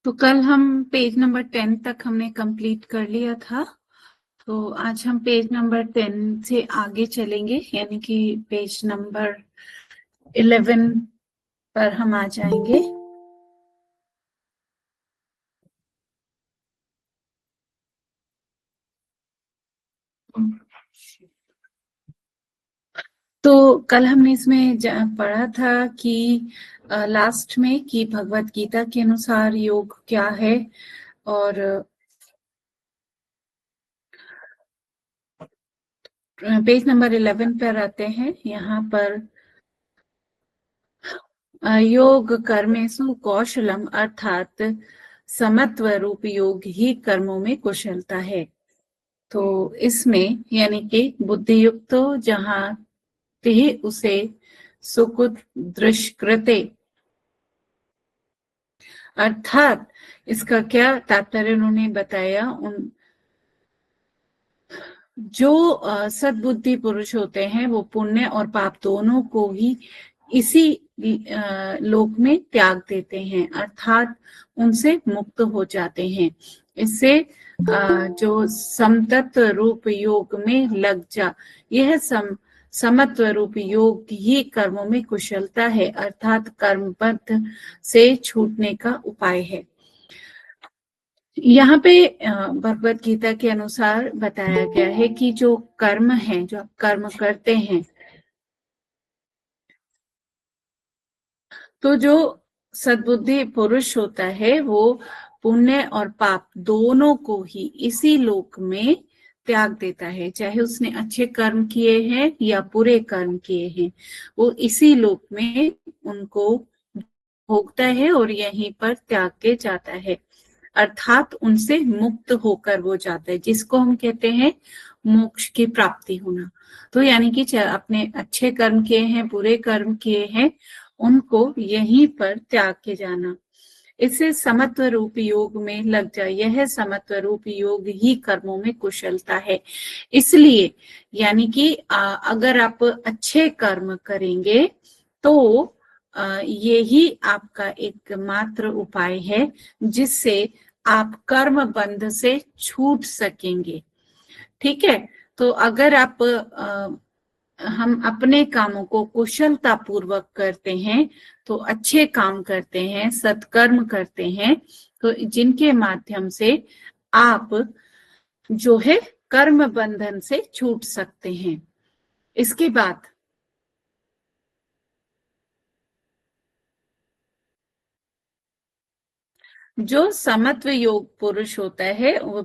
तो कल हम पेज नंबर 10 तक हमने कंप्लीट कर लिया था। तो आज हम पेज नंबर 10 से आगे चलेंगे, यानी कि पेज नंबर 11 पर हम आ जाएंगे। तो कल हमने इसमें पढ़ा था कि लास्ट में कि भगवत गीता के अनुसार योग क्या है, और पेज नंबर 11 पर आते हैं। यहाँ पर योग कर्मेषु कौशलम, अर्थात समत्व रूप योग ही कर्मों में कुशलता है। तो इसमें यानी कि बुद्धि युक्त जहाँ ते उसे सुकुत दृष्कृते, अर्थात इसका क्या तात्पर्य उन्होंने बताया। उन जो सद्बुद्धि पुरुष होते हैं वो पुण्य और पाप दोनों को ही इसी लोक में त्याग देते हैं, अर्थात उनसे मुक्त हो जाते हैं। इससे जो समतत्व रूप योग में लग जा, यह समत्व रूप योग ही कर्मों में कुशलता है, अर्थात कर्मबद्ध से छूटने का उपाय है। यहाँ पे भगवत गीता के अनुसार बताया गया है कि जो कर्म है, जो आप कर्म करते हैं, तो जो सद्बुद्धि पुरुष होता है वो पुण्य और पाप दोनों को ही इसी लोक में त्याग देता है। चाहे उसने अच्छे कर्म किए हैं या बुरे कर्म किए हैं, वो इसी लोक में उनको भोगता है और यहीं पर त्याग के जाता है, अर्थात उनसे मुक्त होकर वो जाता है, जिसको हम कहते हैं मोक्ष की प्राप्ति होना। तो यानी कि अपने अच्छे कर्म किए हैं, बुरे कर्म किए हैं, उनको यहीं पर त्याग के जाना। इससे समत्व रूप योग में लग जाए, यह समत्व रूप योग ही कर्मों में कुशलता है। इसलिए यानी कि अगर आप अच्छे कर्म करेंगे तो ये ही आपका एकमात्र उपाय है जिससे आप कर्म बंध से छूट सकेंगे। ठीक है, तो अगर आप हम अपने कामों को कुशलता पूर्वक करते हैं, तो अच्छे काम करते हैं, सत्कर्म करते हैं, तो जिनके माध्यम से आप जो है कर्म बंधन से छूट सकते हैं। इसके बाद जो समत्व योग पुरुष होता है वो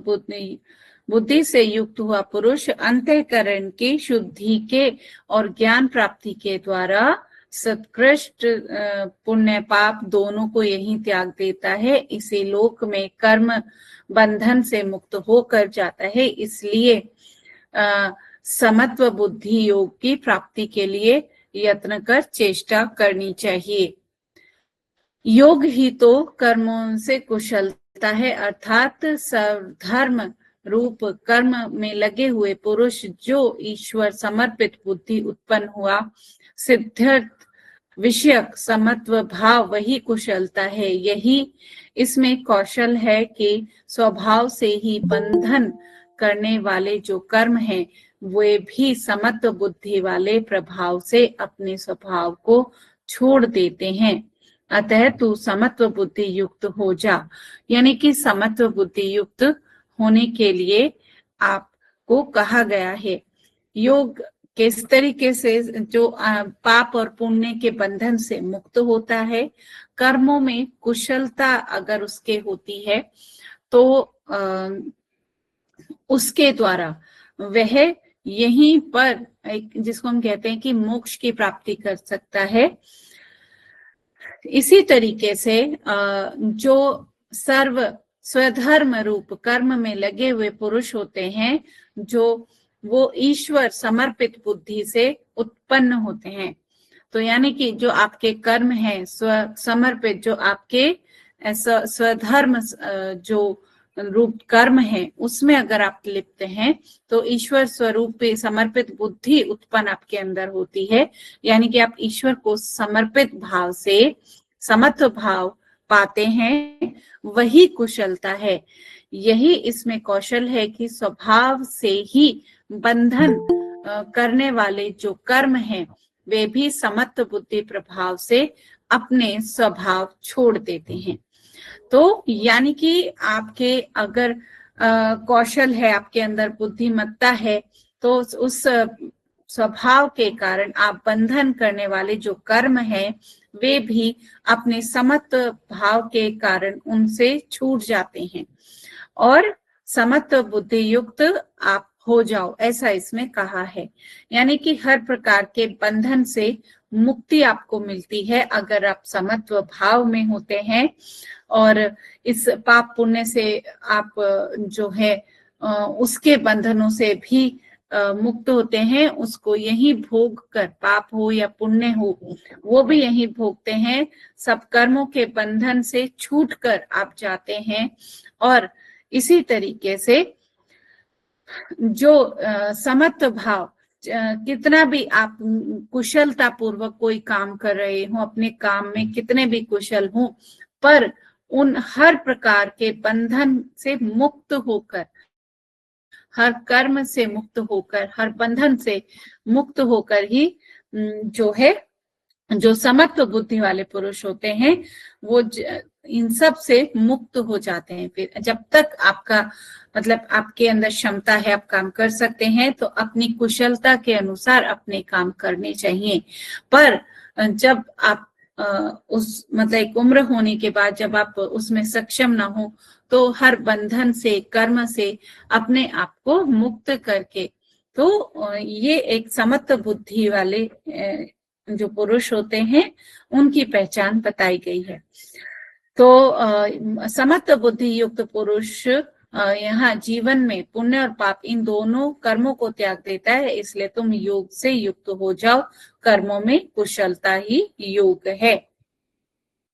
बुद्धि से युक्त हुआ पुरुष अंतःकरण की शुद्धि के और ज्ञान प्राप्ति के द्वारा सत्कृष्ट पुण्य पाप दोनों को यही त्याग देता है, इसी लोक में कर्म बंधन से मुक्त होकर जाता है। इसलिए समत्व बुद्धि योग की प्राप्ति के लिए यत्न कर चेष्टा करनी चाहिए। योग ही तो कर्मों से कुशलता है, अर्थात सर्वधर्म रूप कर्म में लगे हुए पुरुष जो ईश्वर समर्पित बुद्धि उत्पन्न हुआ, सिद्धार्थ विषयक समत्व भाव वही कुशलता है। यही इसमें कौशल है कि स्वभाव से ही बंधन करने वाले जो कर्म हैं वे भी समत्व बुद्धि वाले प्रभाव से अपने स्वभाव को छोड़ देते हैं। अतः तू समत्व बुद्धि युक्त हो जा, यानी कि समत्व बुद्धि युक्त होने के लिए आपको कहा गया है। योग किस तरीके से जो पाप और पुण्य के बंधन से मुक्त होता है, कर्मों में कुशलता अगर उसके होती है तो उसके द्वारा वह यहीं पर जिसको हम कहते हैं कि मोक्ष की प्राप्ति कर सकता है। इसी तरीके से जो सर्व स्वधर्म रूप कर्म में लगे हुए पुरुष होते हैं, जो वो ईश्वर समर्पित बुद्धि से उत्पन्न होते हैं। तो यानी कि जो आपके कर्म हैं स्व समर्पित, जो आपके स्वधर्म जो रूप कर्म है उसमें अगर आप लिप्त हैं तो ईश्वर स्वरूप समर्पित बुद्धि उत्पन्न आपके अंदर होती है, यानी कि आप ईश्वर को समर्पित भाव से समत्व भाव पाते हैं वही कुशलता है। यही इसमें कौशल है कि स्वभाव से ही बंधन करने वाले जो कर्म हैं वे भी समत्व बुद्धि प्रभाव से अपने स्वभाव छोड़ देते हैं। तो यानी कि आपके अगर कौशल है, आपके अंदर बुद्धिमत्ता है, तो उस स्वभाव के कारण आप बंधन करने वाले जो कर्म है वे भी अपने समत्व भाव के कारण उनसे छूट जाते हैं और समत्व बुद्धि युक्त आप हो जाओ, ऐसा इसमें कहा है। यानी कि हर प्रकार के बंधन से मुक्ति आपको मिलती है अगर आप समत्व भाव में होते हैं और इस पाप पुण्य से आप जो है उसके बंधनों से भी मुक्त होते हैं। उसको यही भोग कर, पाप हो या पुण्य हो वो भी यही भोगते हैं। सब कर्मों के बंधन से छूटकर आप जाते हैं और इसी तरीके से जो समत्व भाव, कितना भी आप कुशलता पूर्वक कोई काम कर रहे हो, अपने काम में कितने भी कुशल हो, पर उन हर प्रकार के बंधन से मुक्त होकर, हर कर्म से मुक्त होकर, हर बंधन से मुक्त होकर ही जो है, जो समत्व बुद्धि वाले पुरुष होते हैं वो इन सब से मुक्त हो जाते हैं। फिर जब तक आपका मतलब आपके अंदर क्षमता है, आप काम कर सकते हैं, तो अपनी कुशलता के अनुसार अपने काम करने चाहिए। पर जब आप उस मतलब एक उम्र होने के बाद जब आप उसमें सक्षम ना हो, तो हर बंधन से, कर्म से अपने आप को मुक्त करके, तो ये एक समत्व बुद्धि वाले जो पुरुष होते हैं उनकी पहचान बताई गई है। तो समत्व बुद्धि युक्त पुरुष यहाँ जीवन में पुण्य और पाप इन दोनों कर्मों को त्याग देता है। इसलिए तुम योग से युक्त हो जाओ, कर्मों में कुशलता ही योग है।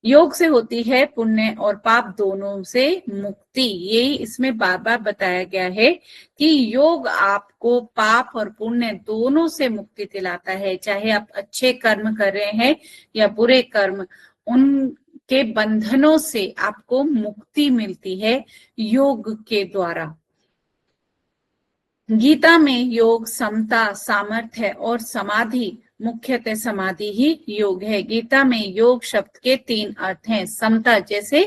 योग से होती है पुण्य और पाप दोनों से मुक्ति। यही इसमें बार बार बताया गया है कि योग आपको पाप और पुण्य दोनों से मुक्ति दिलाता है। चाहे आप अच्छे कर्म कर रहे हैं या बुरे कर्म, उनके बंधनों से आपको मुक्ति मिलती है योग के द्वारा। गीता में योग, समता, सामर्थ्य और समाधि, मुख्यतः समाधि ही योग है। गीता में योग शब्द के 3 अर्थ हैं। समता जैसे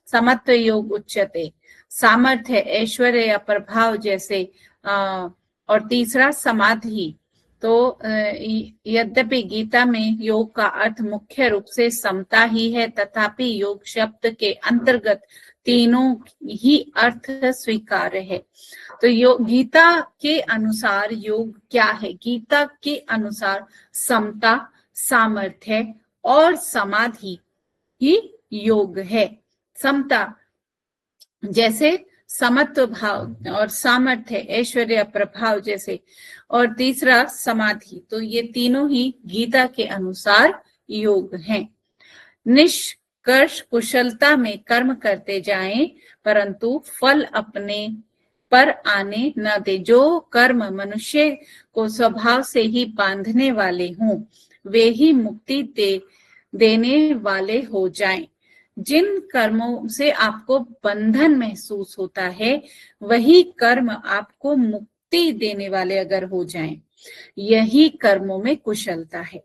समत्व योग उच्यते, सामर्थ्य ऐश्वर्य या प्रभाव जैसे, और तीसरा समाधि। तो यद्यपि गीता में योग का अर्थ मुख्य रूप से समता ही है, तथापि योग शब्द के अंतर्गत तीनों ही अर्थ स्वीकार्य है। तो गीता के अनुसार योग क्या है? गीता के अनुसार समता, सामर्थ्य और समाधि ही योग है। समता जैसे समत्व भाव और सामर्थ्य, ऐश्वर्य, प्रभाव जैसे, और तीसरा समाधि। तो ये तीनों ही गीता के अनुसार योग हैं। निष्कर्ष कुशलता में कर्म करते जाएं, परंतु फल अपने पर आने न दे। जो कर्म मनुष्य को स्वभाव से ही बांधने वाले हों, वे ही मुक्ति देने वाले हो जाएं। जिन कर्मों से आपको बंधन महसूस होता है, वही कर्म आपको मुक्ति देने वाले अगर हो जाएं, यही कर्मों में कुशलता है।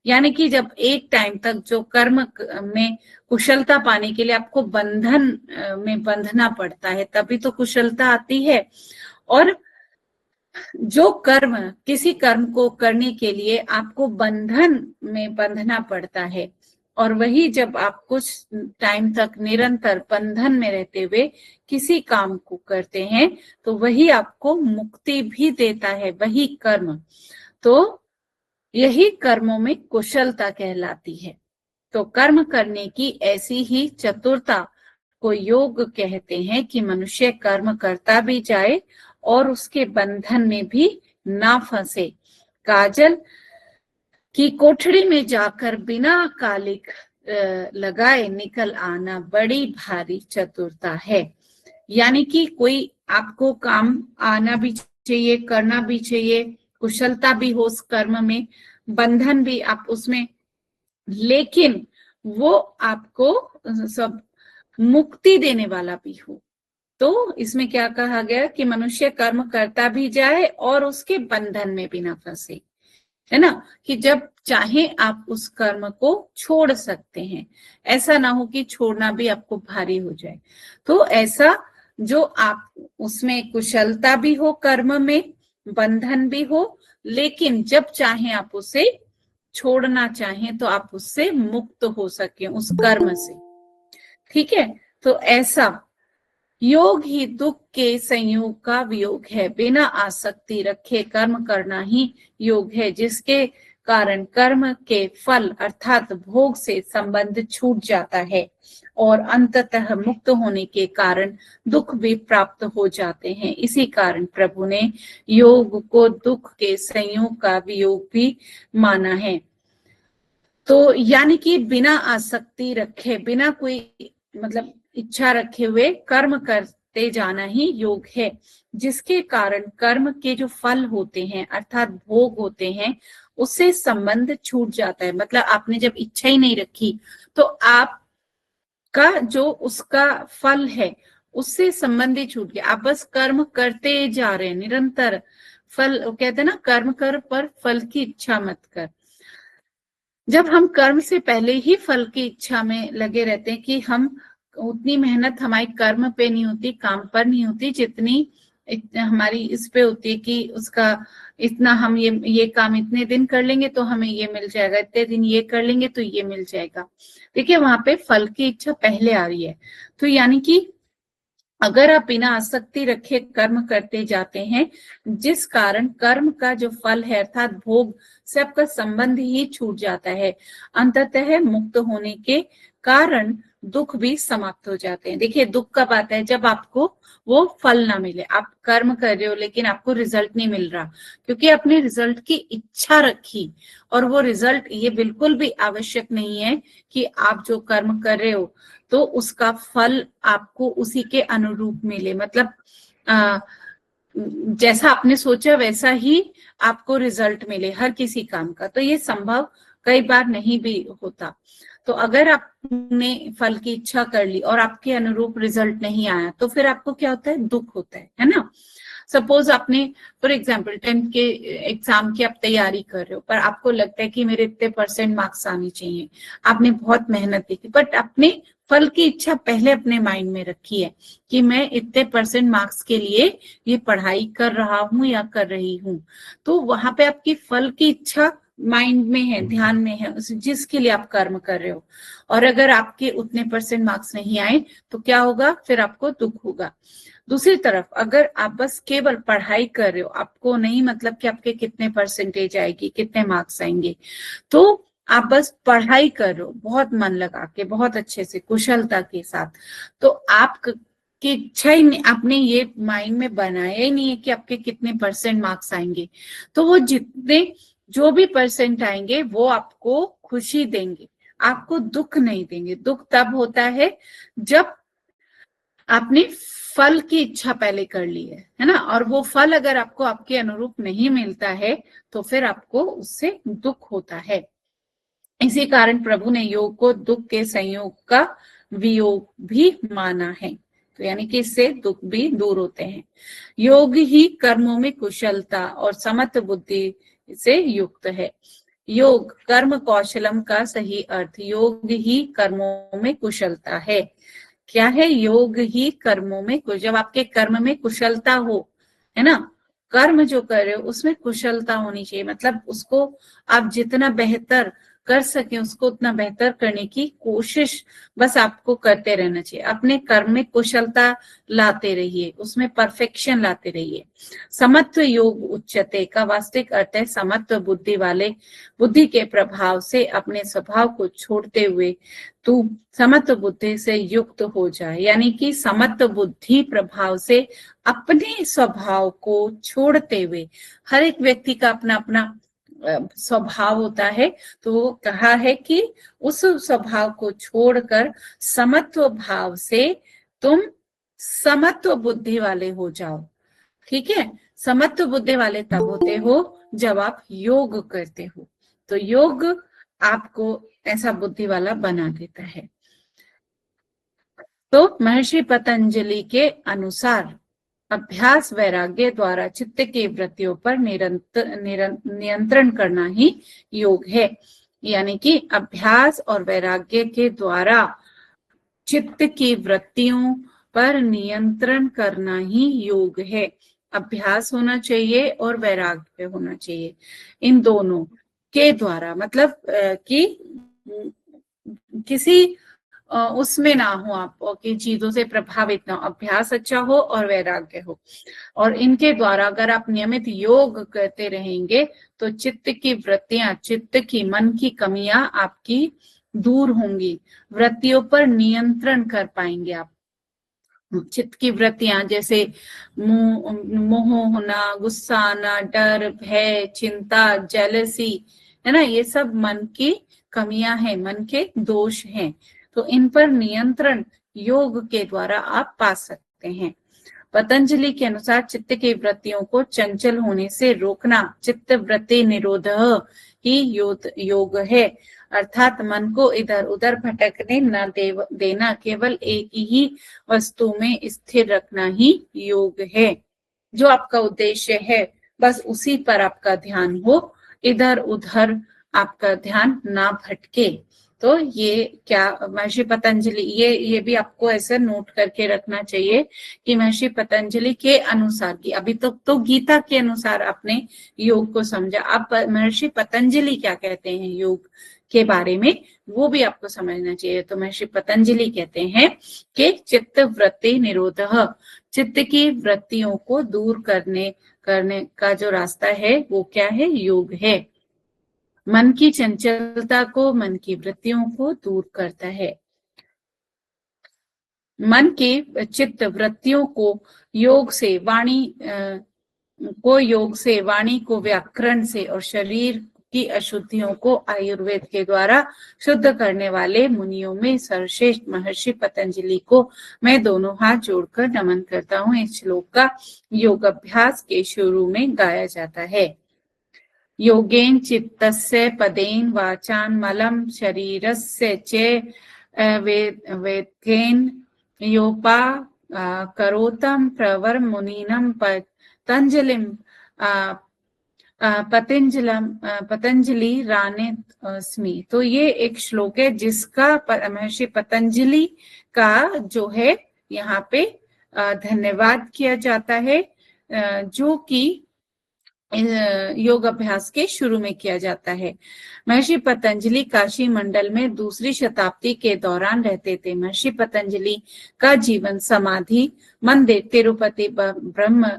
यानी कि जब एक टाइम तक जो कर्म में कुशलता पाने के लिए आपको बंधन में बंधना पड़ता है, तभी तो कुशलता आती है। और जो कर्म, किसी कर्म को करने के लिए आपको बंधन में बंधना पड़ता है, और वही जब आप कुछ टाइम तक निरंतर बंधन में रहते हुए किसी काम को करते हैं, तो वही आपको मुक्ति भी देता है, वही कर्म। तो यही कर्मों में कुशलता कहलाती है। तो कर्म करने की ऐसी ही चतुरता को योग कहते हैं कि मनुष्य कर्म करता भी जाए और उसके बंधन में भी ना फंसे। काजल की कोठड़ी में जाकर बिना कालिक लगाए निकल आना बड़ी भारी चतुरता है। यानी कि कोई आपको काम आना भी चाहिए, करना भी चाहिए, कुशलता भी हो उस कर्म में, बंधन भी आप उसमें, लेकिन वो आपको सब मुक्ति देने वाला भी हो। तो इसमें क्या कहा गया कि मनुष्य कर्म करता भी जाए और उसके बंधन में भी ना फंसे, है ना, कि जब चाहे आप उस कर्म को छोड़ सकते हैं, ऐसा ना हो कि छोड़ना भी आपको भारी हो जाए। तो ऐसा जो आप उसमें कुशलता भी हो, कर्म में बंधन भी हो, लेकिन जब चाहे आप उसे छोड़ना चाहें तो आप उससे मुक्त हो सके, उस कर्म से। ठीक है, तो ऐसा योग ही दुख के संयोग का वियोग है। बिना आसक्ति रखे कर्म करना ही योग है, जिसके कारण कर्म के फल अर्थात भोग से संबंध छूट जाता है और अंततः मुक्त होने के कारण दुख भी प्राप्त हो जाते हैं। इसी कारण प्रभु ने योग को दुख के संयोग का वियोग भी माना है। तो यानी कि बिना आसक्ति रखे, बिना कोई मतलब इच्छा रखे हुए कर्म करते जाना ही योग है, जिसके कारण कर्म के जो फल होते हैं अर्थात भोग होते हैं उससे संबंध छूट जाता है। मतलब आपने जब इच्छा ही नहीं रखी तो आपका जो उसका फल है उससे संबंध ही छूट गया। आप बस कर्म करते जा रहे हैं निरंतर। फल कहते हैं ना, कर्म कर पर फल की इच्छा मत कर। जब हम कर्म से पहले ही फल की इच्छा में लगे रहते हैं कि हम उतनी मेहनत हमारी कर्म पे नहीं होती, काम पर नहीं होती, जितनी हमारी इस पे होती है कि उसका इतना हम ये काम इतने दिन कर लेंगे तो हमें ये मिल जाएगा, इतने दिन ये कर लेंगे तो ये मिल जाएगा। देखिए वहां पे फल की इच्छा पहले आ रही है। तो यानी कि अगर आप बिना आसक्ति रखे कर्म करते जाते हैं, जिस कारण कर्म का जो फल है अर्थात भोग से आपका संबंध ही छूट जाता है, अंततः मुक्त होने के कारण दुख भी समाप्त हो जाते हैं। देखिए दुख कब आता है, जब आपको वो फल ना मिले। आप कर्म कर रहे हो लेकिन आपको रिजल्ट नहीं मिल रहा, क्योंकि आपने रिजल्ट की इच्छा रखी, और वो रिजल्ट ये बिल्कुल भी आवश्यक नहीं है कि आप जो कर्म कर रहे हो तो उसका फल आपको उसी के अनुरूप मिले। मतलब जैसा आपने सोचा वैसा ही आपको रिजल्ट मिले हर किसी काम का, तो ये संभव कई बार नहीं भी होता। तो अगर आपने फल की इच्छा कर ली और आपके अनुरूप रिजल्ट नहीं आया तो फिर आपको क्या होता है, दुख होता है ना। सपोज आपने फॉर एग्जाम्पल 10th के एग्जाम की आप तैयारी कर रहे हो, पर आपको लगता है कि मेरे इतने % मार्क्स आने चाहिए, आपने बहुत मेहनत की, बट आपने फल की इच्छा पहले अपने माइंड में रखी है कि मैं इतने % मार्क्स के लिए ये पढ़ाई कर रहा हूं या कर रही हूं, तो वहां पे आपकी फल की इच्छा माइंड में है, ध्यान में है, जिसके लिए आप कर्म कर रहे हो। और अगर आपके उतने % मार्क्स नहीं आए तो क्या होगा, फिर आपको दुख होगा। दूसरी तरफ अगर आप बस केवल पढ़ाई कर रहे हो, आपको नहीं मतलब कि आपके कितने % आएगी, कितने मार्क्स आएंगे, तो आप बस पढ़ाई कर रहे हो बहुत मन लगा के, बहुत अच्छे से, कुशलता के साथ, तो आप की इच्छा ही नहीं, आपने ये माइंड में बनाया ही नहीं है कि आपके कितने % मार्क्स आएंगे, तो वो जितने जो भी % आएंगे वो आपको खुशी देंगे, आपको दुख नहीं देंगे। दुख तब होता है जब आपने फल की इच्छा पहले कर ली है ना, और वो फल अगर आपको आपके अनुरूप नहीं मिलता है तो फिर आपको उससे दुख होता है। इसी कारण प्रभु ने योग को दुख के संयोग का वियोग भी माना है। तो यानी कि इससे दुख भी दूर होते हैं। योग ही कर्मों में कुशलता और समत्व बुद्धि से युक्त है। योग कर्म कौशलम का सही अर्थ, योग ही कर्मों में कुशलता है। क्या है, योग ही कर्मों में, जब आपके कर्म में कुशलता हो, है ना, कर्म जो कर रहे हो उसमें कुशलता होनी चाहिए, मतलब उसको आप जितना बेहतर कर सके उसको उतना बेहतर करने की कोशिश बस आपको करते रहना चाहिए। अपने कर्म में कुशलता लाते रहिए, उसमें परफेक्शन लाते रहिए। समत्व योग उच्चते का वास्तविक अर्थ है समत्व बुद्धि वाले, बुद्धि के प्रभाव से अपने स्वभाव को छोड़ते हुए तू समत्व बुद्धि से युक्त हो जाए। यानी कि समत्व बुद्धि प्रभाव से अपने स्वभाव को छोड़ते हुए, हर एक व्यक्ति का अपना अपना स्वभाव होता है, तो वो कहा है कि उस स्वभाव को छोड़कर समत्व भाव से तुम समत्व बुद्धि वाले हो जाओ। ठीक है, समत्व बुद्धि वाले तब होते हो जब आप योग करते हो। तो योग आपको ऐसा बुद्धि वाला बना देता है। तो महर्षि पतंजलि के अनुसार अभ्यास वैराग्य द्वारा चित्त की वृत्तियों पर नियंत्रण करना ही योग है। यानी कि अभ्यास और वैराग्य के द्वारा चित्त की वृत्तियों पर नियंत्रण करना ही योग है। अभ्यास होना चाहिए और वैराग्य होना चाहिए, इन दोनों के द्वारा, मतलब कि किसी उसमें ना हो आप कि चीजों से प्रभावित ना हो, अभ्यास अच्छा हो और वैराग्य हो। और इनके द्वारा अगर आप नियमित योग करते रहेंगे तो चित्त की वृत्तियां, चित्त की, मन की कमियां आपकी दूर होंगी, वृत्तियों पर नियंत्रण कर पाएंगे आप। चित्त की वृत्तियां जैसे मोह होना, गुस्सा आना, डर, भय, चिंता, जेलसी, है ना, ये सब मन की कमियां हैं, मन के दोष हैं। तो इन पर नियंत्रण योग के द्वारा आप पा सकते हैं। पतंजलि के अनुसार चित्त की वृत्तियों को चंचल होने से रोकना चित्त वृत्ति निरोध ही योग है। अर्थात मन को इधर उधर भटकने न देना, केवल एक ही वस्तु में स्थिर रखना ही योग है। जो आपका उद्देश्य है बस उसी पर आपका ध्यान हो, इधर उधर आपका ध्यान ना भटके। तो ये क्या महर्षि पतंजलि, ये भी आपको ऐसे नोट करके रखना चाहिए कि महर्षि पतंजलि के अनुसार, की अभी तक तो गीता के अनुसार आपने योग को समझा, आप महर्षि पतंजलि क्या कहते हैं योग के बारे में वो भी आपको समझना चाहिए। तो महर्षि पतंजलि कहते हैं कि चित्त वृत्ति निरोध, चित्त की वृत्तियों को दूर करने का जो रास्ता है वो क्या है, योग है। मन की चंचलता को, मन की वृत्तियों को दूर करता है। मन के चित्त वृत्तियों को योग से, वाणी को व्याकरण से, और शरीर की अशुद्धियों को आयुर्वेद के द्वारा शुद्ध करने वाले मुनियों में सर्वश्रेष्ठ महर्षि पतंजलि को मैं दोनों हाथ जोड़कर नमन करता हूँ। इस श्लोक का योग अभ्यास के शुरू में गाया जाता है। योगेन चित्तस्य पदेन वाचान मलं शरीरस्य च वेदेन योपा करोतम प्रवर मुनीनम पतंजलिम पतंजलि राने स्मी। तो ये एक श्लोक है जिसका महर्षि पतंजलि का जो है यहाँ पे धन्यवाद किया जाता है, जो कि योग अभ्यास के शुरू में किया जाता है। महर्षि पतंजलि काशी मंडल में दूसरी शताब्दी के दौरान रहते थे। महर्षि पतंजलि का जीवन समाधि मंदिर तिरुपति ब्रह्म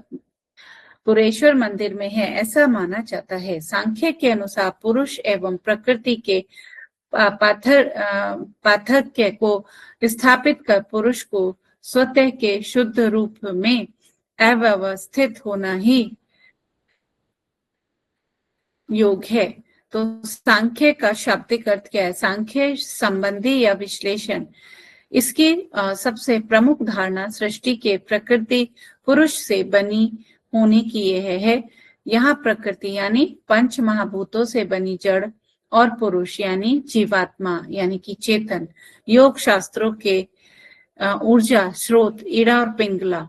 पुरेश्वर मंदिर में है, ऐसा माना जाता है। सांख्य के अनुसार पुरुष एवं प्रकृति के पार्थक्य को स्थापित कर पुरुष को स्वतः के शुद्ध रूप में अव्यवस्थित होना ही योग है। तो सांख्य का शाब्दिक अर्थ क्या है? सांख्य संबंधी या विश्लेषण। इसकी सबसे प्रमुख धारणा सृष्टि के प्रकृति पुरुष से बनी होने की यह है। यहाँ प्रकृति यानी पंच महाभूतों से बनी जड़ और पुरुष यानी जीवात्मा यानी कि चेतन। योग शास्त्रों के ऊर्जा स्रोत ईड़ा और पिंगला,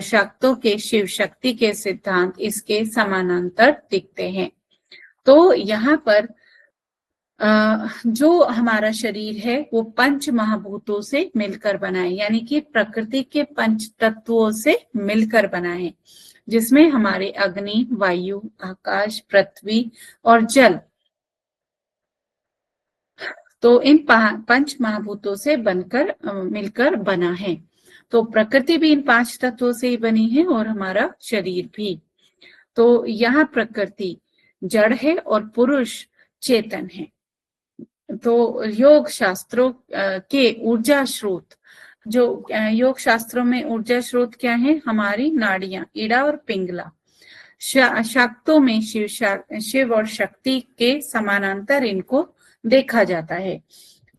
शाक्तों के शिव शक्ति के सिद्धांत इसके समानांतर दिखते हैं। तो यहाँ पर जो हमारा शरीर है वो पंच महाभूतों से मिलकर बना है, यानी कि प्रकृति के पंच तत्वों से मिलकर बना है, जिसमें हमारे अग्नि, वायु, आकाश, पृथ्वी और जल, तो इन पंच महाभूतों से बनकर मिलकर बना है। तो प्रकृति भी इन पांच तत्वों से ही बनी है और हमारा शरीर भी। तो यहाँ प्रकृति जड़ है और पुरुष चेतन है। तो योग शास्त्रों के ऊर्जा स्रोत, जो योग शास्त्रों में ऊर्जा स्रोत क्या है? हमारी नाड़ियां ईड़ा और पिंगला। शाक्तों में शिव और शक्ति के समानांतर इनको देखा जाता है।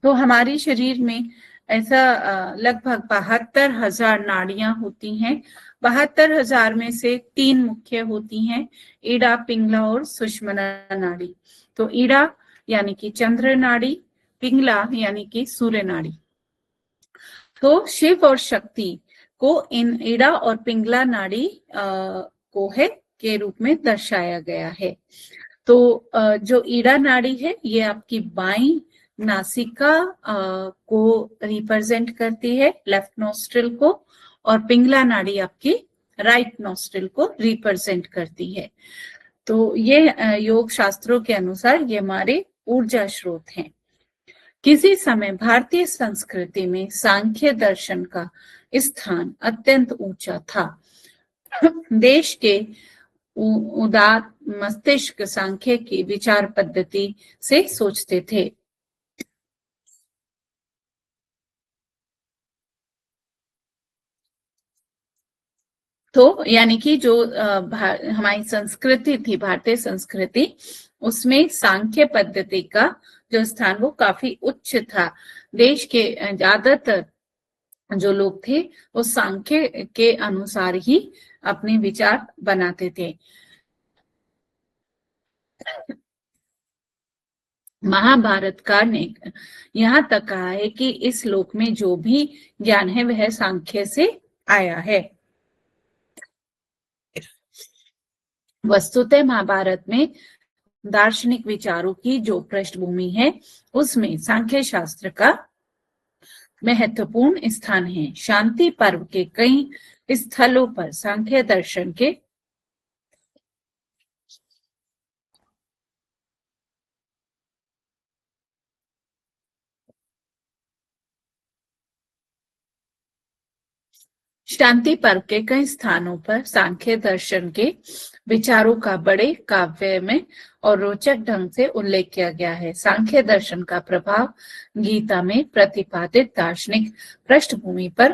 तो हमारी शरीर में ऐसा लगभग 72,000 नाड़ियां होती हैं। 72,000 में से 3 मुख्य होती हैं, ईड़ा, पिंगला और सुषुम्ना नाड़ी। तो ईड़ा यानी कि चंद्र नाड़ी, पिंगला यानी कि सूर्य नाड़ी। तो शिव और शक्ति को इन इड़ा और पिंगला नाड़ी को है के रूप में दर्शाया गया है। तो जो ईड़ा नाड़ी है ये आपकी बाईं नासिका को रिप्रेजेंट करती है, लेफ्ट नोस्ट्रिल को, और पिंगला नाड़ी आपकी राइट नोस्ट्रिल को रिप्रेजेंट करती है। तो ये योग शास्त्रों के अनुसार ये हमारे ऊर्जा स्रोत हैं। किसी समय भारतीय संस्कृति में सांख्य दर्शन का स्थान अत्यंत ऊंचा था। देश के उदार मस्तिष्क सांख्य की विचार पद्धति से सोचते थे। तो यानी कि जो हमारी संस्कृति थी, भारतीय संस्कृति, उसमें सांख्य पद्धति का जो स्थान वो काफी उच्च था। देश के ज्यादातर जो लोग थे वो सांख्य के अनुसार ही अपने विचार बनाते थे। महाभारतकार ने यहाँ तक कहा है कि इस लोक में जो भी ज्ञान है वह सांख्य से आया है। वस्तुतः महाभारत में दार्शनिक विचारों की जो पृष्ठभूमि है उसमें सांख्य शास्त्र का महत्वपूर्ण स्थान है। शांति पर्व के कई स्थलों पर सांख्य दर्शन के शांति पर्व के कई स्थानों पर सांख्य दर्शन के विचारों का बड़े काव्य में और रोचक ढंग से उल्लेख किया गया है। सांख्य दर्शन का प्रभाव गीता में प्रतिपादित दार्शनिक पृष्ठभूमि पर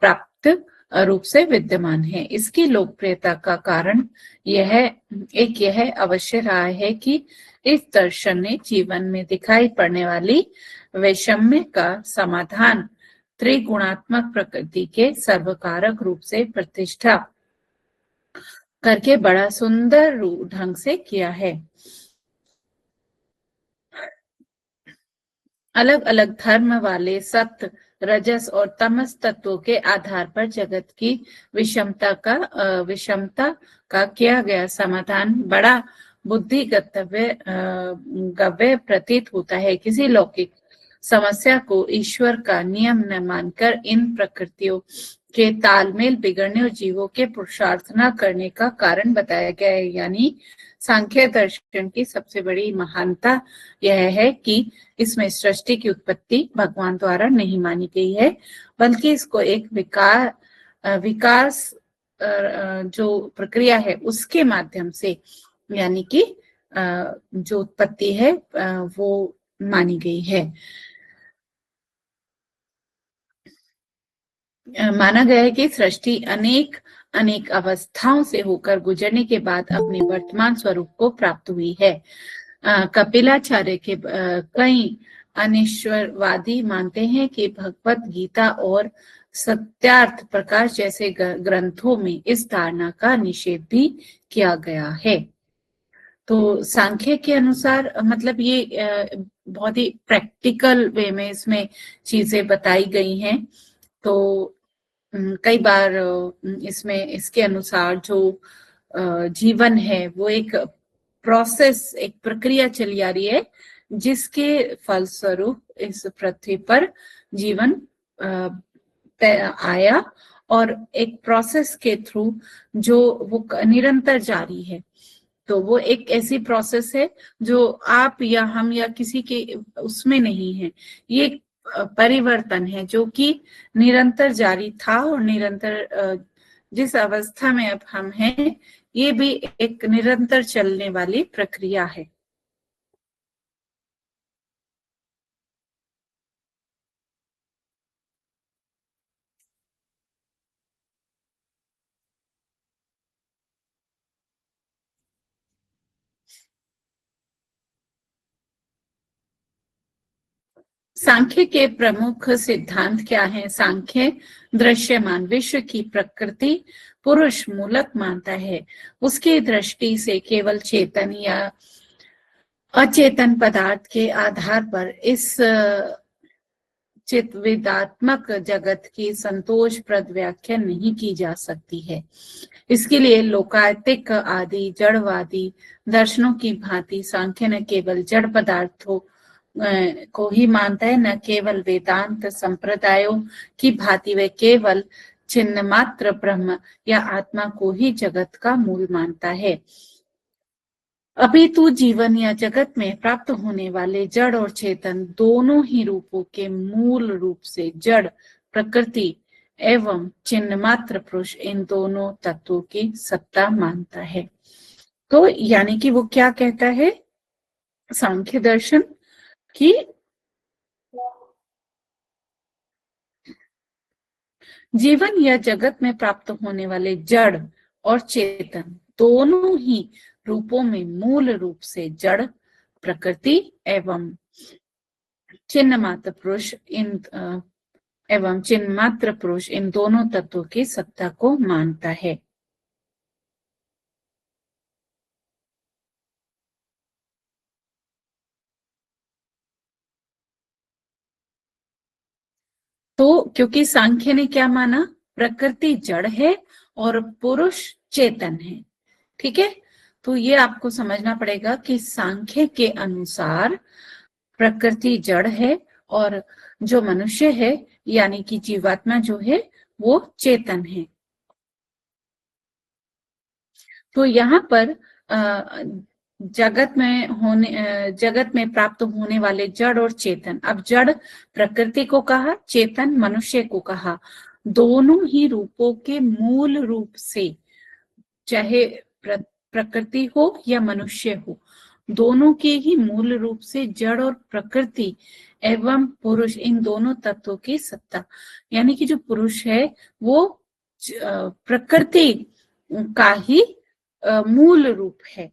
प्राप्त रूप से विद्यमान है। इसकी लोकप्रियता का कारण यह अवश्य रहा है कि इस दर्शन ने जीवन में दिखाई पड़ने वाली वैषम्य का समाधान त्रिगुणात्मक प्रकृति के सर्वकारक रूप से प्रतिष्ठा करके बड़ा सुंदर ढंग से किया है। अलग अलग धर्म वाले सत्य, रजस और तमस तत्वों के आधार पर जगत की विषमता का किया गया समाधान बड़ा बुद्धिगत गव्य प्रतीत होता है। किसी लौकिक समस्या को ईश्वर का नियम न मानकर इन प्रकृतियों के तालमेल बिगड़ने और जीवों के पुरुषार्थ न करने का कारण बताया गया है। यानी सांख्य दर्शन की सबसे बड़ी महानता यह है कि इसमें सृष्टि की उत्पत्ति भगवान द्वारा नहीं मानी गई है, बल्कि इसको एक विकास जो प्रक्रिया है उसके माध्यम से, यानी कि जो उत्पत्ति है वो मानी गई है। माना गया है कि सृष्टि अनेक अवस्थाओं से होकर गुजरने के बाद अपने वर्तमान स्वरूप को प्राप्त हुई है। कपिलाचार्य के कई अनिश्वरवादी मानते हैं कि भगवत गीता और सत्यार्थ प्रकाश जैसे ग्रंथों में इस धारणा का निषेध भी किया गया है। तो सांख्य के अनुसार मतलब ये बहुत ही प्रैक्टिकल वे में इसमें चीजें बताई गई हैं। तो कई बार इसमें इसके अनुसार जो जीवन है वो एक प्रोसेस, एक प्रक्रिया चली आ रही है, जिसके फलस्वरूप इस पृथ्वी पर जीवन आया और एक प्रोसेस के थ्रू जो वो निरंतर जारी है। तो वो एक ऐसी प्रोसेस है जो आप या हम या किसी के उसमें नहीं है, ये परिवर्तन है जो कि निरंतर जारी था और निरंतर जिस अवस्था में अब हम हैं ये भी एक निरंतर चलने वाली प्रक्रिया है। सांख्य के प्रमुख सिद्धांत क्या हैं? सांख्य दृश्यमान विश्व की प्रकृति पुरुष मूलक मानता है। उसकी दृष्टि से केवल चेतन या अचेतन पदार्थ के आधार पर इस चित्तविदात्मक जगत की संतोषप्रद व्याख्या नहीं की जा सकती है। इसके लिए लोकायतिक आदि जड़वादी दर्शनों की भांति सांख्य न केवल जड़ पदार्थों को ही मानता है, न केवल वेदांत संप्रदायों की भांति वे केवल चिन्ह मात्र ब्रह्म या आत्मा को ही जगत का मूल मानता है। अपितु जीवन या जगत में प्राप्त होने वाले जड़ और चेतन दोनों ही रूपों के मूल रूप से जड़ प्रकृति एवं चिन्ह मात्र पुरुष इन दोनों तत्वों की सत्ता मानता है। तो यानी कि वो क्या कहता है सांख्य दर्शन की जीवन या जगत में प्राप्त होने वाले जड़ और चेतन दोनों ही रूपों में मूल रूप से जड़ प्रकृति एवं चिन्ह मात्र पुरुष इन दोनों तत्वों की सत्ता को मानता है। तो क्योंकि सांख्य ने क्या माना, प्रकृति जड़ है और पुरुष चेतन है, ठीक है। तो ये आपको समझना पड़ेगा कि सांख्य के अनुसार प्रकृति जड़ है और जो मनुष्य है यानी कि जीवात्मा जो है वो चेतन है। तो यहाँ पर जगत में प्राप्त होने वाले जड़ और चेतन, अब जड़ प्रकृति को कहा, चेतन मनुष्य को कहा, दोनों ही रूपों के मूल रूप से, चाहे प्रकृति हो या मनुष्य हो, दोनों के ही मूल रूप से जड़ और प्रकृति एवं पुरुष इन दोनों तत्वों की सत्ता, यानी कि जो पुरुष है वो प्रकृति का ही मूल रूप है।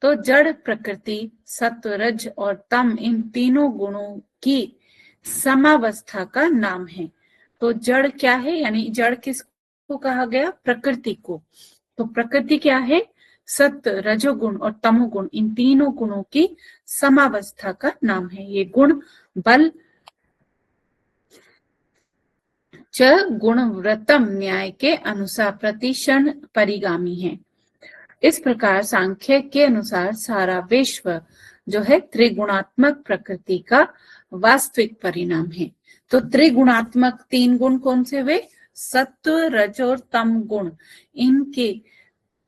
तो जड़ प्रकृति सत्व रज और तम इन तीनों गुणों की समावस्था का नाम है। तो जड़ क्या है, यानी जड़ किसको कहा गया, प्रकृति को। तो प्रकृति क्या है, सत्व रजोगुण और तमोगुण इन तीनों गुणों की समावस्था का नाम है। ये गुण बल च गुणव्रतम न्याय के अनुसार प्रतिक्षण परिगामी है। इस प्रकार सांख्य के अनुसार सारा विश्व जो है त्रिगुणात्मक प्रकृति का वास्तविक परिणाम है। तो त्रिगुणात्मक तीन गुण कौन से हुए, सत्व रज और तम गुण, इनके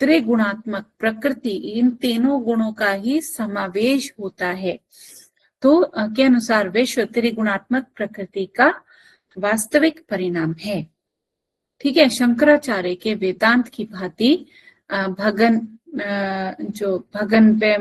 त्रिगुणात्मक प्रकृति इन तीनों गुणों का ही समावेश होता है। तो के अनुसार विश्व त्रिगुणात्मक प्रकृति का वास्तविक परिणाम है, ठीक है। शंकराचार्य के वेदांत की भांति भगन पे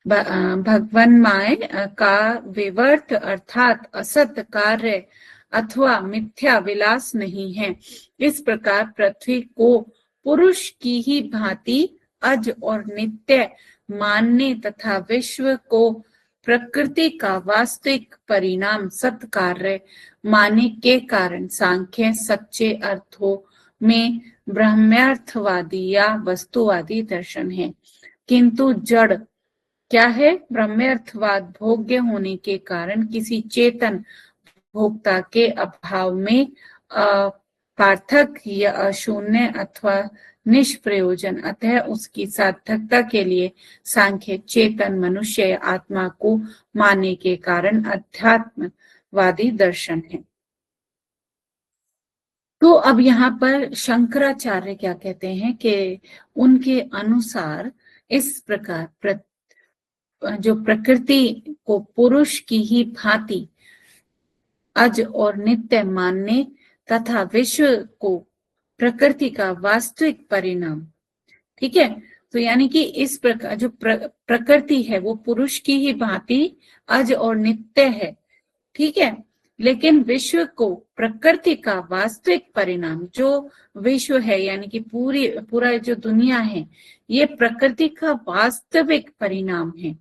भगवन्मय का विवर्त अर्थात असत कार्य अथवा मिथ्या विलास नहीं है। इस प्रकार पृथ्वी को पुरुष की ही भांति अज और नित्य मानने तथा विश्व को प्रकृति का वास्तविक परिणाम सत्कार्य माने के कारण सांख्य सच्चे अर्थों में ब्रह्म्यर्थवादी या वस्तुवादी दर्शन है। किंतु जड़ क्या है, ब्रह्म्यर्थवाद भोग्य होने के कारण किसी चेतन भोक्ता के अभाव में पार्थक या अशून्य अथवा निष्प्रयोजन, अतः उसकी सार्थकता के लिए सांख्य चेतन मनुष्य आत्मा को मानने के कारण अध्यात्मवादी दर्शन है। तो अब यहाँ पर शंकराचार्य क्या कहते हैं कि उनके अनुसार इस प्रकार जो प्रकृति को पुरुष की ही भांति अज और नित्य मानने तथा विश्व को प्रकृति का वास्तविक परिणाम, ठीक है। तो यानी कि इस प्रकार जो प्रकृति है वो पुरुष की ही भांति अज और नित्य है, ठीक है, लेकिन विश्व को प्रकृति का वास्तविक परिणाम, जो विश्व है यानी कि पूरा जो दुनिया है ये प्रकृति का वास्तविक परिणाम है।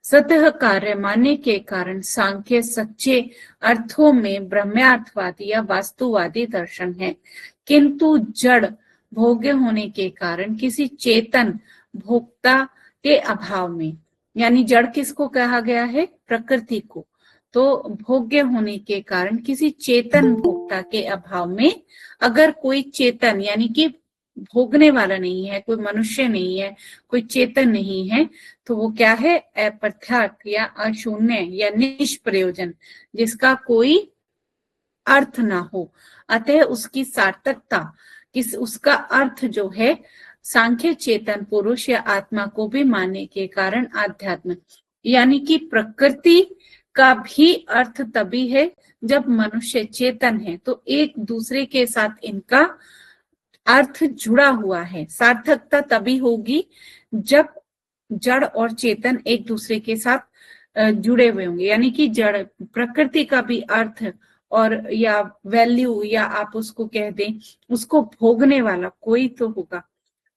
सतह कार्य मानने के कारण सांख्य सच्चे अर्थों में ब्रह्म्यार्थवादी या वास्तुवादी दर्शन है। किंतु जड़ भोग्य होने के कारण किसी चेतन भोक्ता के अभाव में, यानी जड़ किसको कहा गया है? प्रकृति को। तो भोग्य होने के कारण किसी चेतन भोक्ता के अभाव में अगर कोई चेतन यानी कि भोगने वाला नहीं है, कोई मनुष्य नहीं है, कोई चेतन नहीं है, तो वो क्या है? अप्रथ्यर्थ या अशून्य या निष्प्रयोजन, जिसका कोई अर्थ ना हो। अतः उसकी सार्थकता उसका अर्थ जो है सांख्य चेतन पुरुष या आत्मा को भी मानने के कारण आध्यात्म, यानी कि प्रकृति का भी अर्थ तभी है जब मनुष्य चेतन है, तो एक दूसरे के साथ इनका अर्थ जुड़ा हुआ है। सार्थकता तभी होगी जब जड़ और चेतन एक दूसरे के साथ जुड़े हुए होंगे, यानी कि जड़ प्रकृति का भी अर्थ और या वैल्यू या आप उसको कह दें, उसको भोगने वाला कोई तो होगा,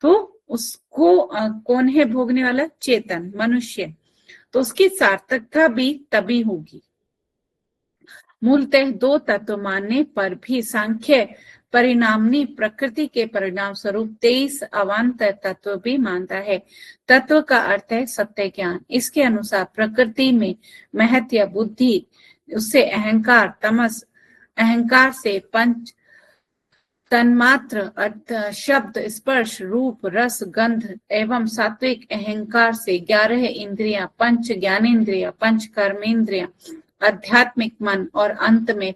तो उसको कौन है भोगने वाला? चेतन मनुष्य। तो उसकी सार्थकता भी तभी होगी। मूलतः दो तत्व मानने पर भी सांख्य परिणामनी प्रकृति के परिणाम स्वरूप 23 अवान्तर तत्व भी मानता है। तत्व का अर्थ है सत्य ज्ञान। इसके अनुसार प्रकृति में महत या बुद्धि, उससे अहंकार, तमस, अहंकार से पंच तन्मात्र अर्थ शब्द, स्पर्श, रूप, रस, गंध एवं सात्विक अहंकार से 11 इंद्रियां, पंच ज्ञानेन्द्रिया, पंच कर्मेंद्रिया, आध्यात्मिक मन और अंत में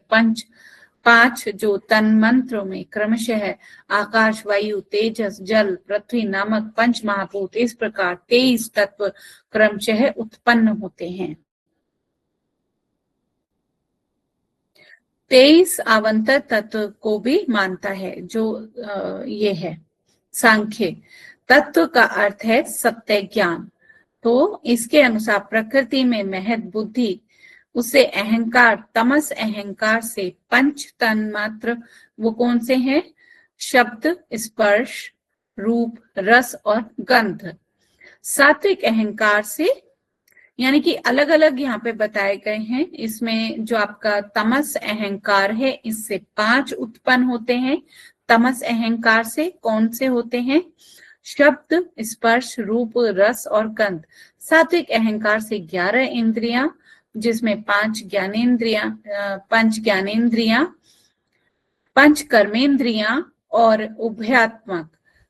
पांच जो तन्मंत्रों में क्रमशः आकाश, वायु, तेजस, जल, पृथ्वी नामक पंच महाभूत, इस प्रकार 23 तत्व क्रमशः उत्पन्न होते हैं। 23 आवंतर तत्व को भी मानता है जो ये है सांख्य। तत्व का अर्थ है सत्य ज्ञान। तो इसके अनुसार प्रकृति में महत बुद्धि, उसे अहंकार, तमस अहंकार से पंच तन्मात्र, वो कौन से हैं? शब्द, स्पर्श, रूप, रस और गंध। सात्विक अहंकार से, यानी कि अलग अलग यहाँ पे बताए गए हैं। इसमें जो आपका तमस अहंकार है, इससे 5 उत्पन्न होते हैं। तमस अहंकार से कौन से होते हैं? शब्द, स्पर्श, रूप, रस और गंध। सात्विक अहंकार से 11 इंद्रियां, जिसमें 5 ज्ञानेन्द्रियां, पंच ज्ञानेन्द्रियां, पंच कर्मेंद्रियां और उभयात्मक।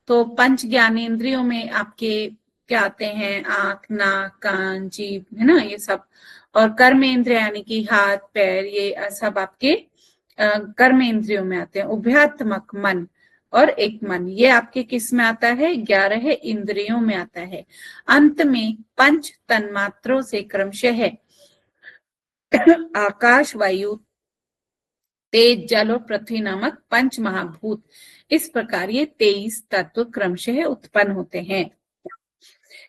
तो पंच ज्ञानेन्द्रियों में आपके क्या आते हैं? आंख, नाक, कान, जीभ, है ना, ये सब। और कर्मेंद्रिय यानी कि हाथ, पैर, ये सब आपके कर्मेंद्रियों में आते हैं। उभयात्मक मन और एक मन, ये आपके किस में आता है? 11 इंद्रियों में आता है। अंत में पंच तन्मात्रों से क्रमशः आकाश, वायु, तेज, जल और पृथ्वी नामक पंच महाभूत, इस प्रकार ये 23 तत्व क्रमशः उत्पन्न होते हैं।